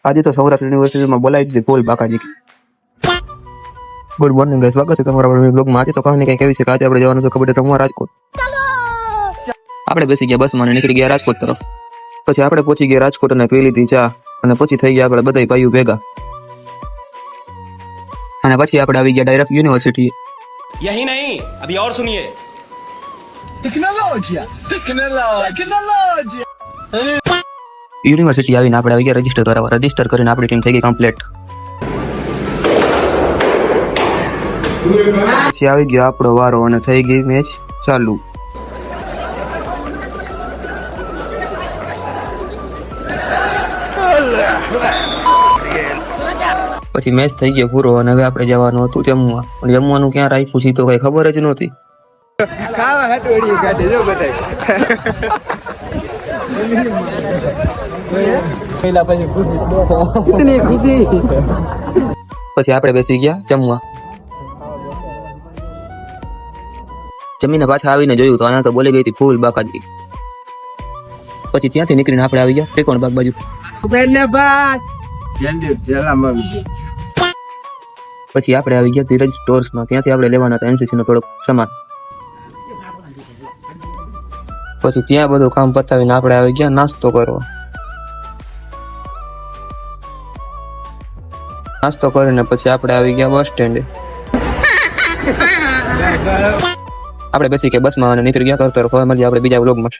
આજે તો સૌરાષ્ટ્ર યુનિવર્સિટીમાં બોલાવી દીધી ફૂલ બાકાજી. ગુડ મોર્નિંગ ગાઈસ, સ્વાગત છે તમારા બ્લોગમાં. આજે તો કહાની કંઈક એવી છે કે આજે આપણે જવાનું છે કબડ્ડી રમવા રાજકોટ. આપણે બેસી ગયા બસમાં અને નીકળી ગયા રાજકોટ તરફ. પછી આપણે પહોંચી ગયા રાજકોટ અને પી લીધી ચા અને પછી થઈ ગયા આપણે બધા ભાઈઓ ભેગા. અને પછી આપણે આવી ગયા ડાયરેક્ટ યુનિવર્સિટી. यही नहीं अभी और सुनिए યુનિવર્સિટી આવીને આપણે આવી ગયા રજીસ્ટર કરાવવા. રજીસ્ટર કરીને આપણી ટીમ થઈ ગઈ કમ્પ્લીટ. પછી આવી ગયો આપણો વારો અને થઈ ગઈ મેચ ચાલુ. પછી મેચ થઈ ગયો પૂરો અને હવે આપણે જવાનું હતું જમવા. પણ જમવાનું ક્યાં રાખ્યું છે તો કઈ ખબર જ નહોતી. પછી આપણે બેસી ગયા જમવા. જમીને પાછા આવીને જોયું તો અહીંયા તો બોલી ગઈ હતી ફૂલ બાકાજી. પછી ત્યાંથી નીકળીને આપણે આવી ગયા ત્રિકોણ બાગ બાજુ. પછી આપણે આવી ગયા ધીરજ સ્ટોર્સમાં. ત્યાંથી આપણે લેવાના હતા એનસીસી નો થોડોક સામાન. પછી ત્યાં બધું કામ પતાવીને આપણે આવી ગયા નાસ્તો કરવા. નાસ્તો કરીને પછી આપણે આવી ગયા બસ સ્ટેન્ડે. આપણે બેસી કે બસમાં અને નીકળી ગયા કરતો. હવે મળીએ આપણે બીજા વ્લોગમાં.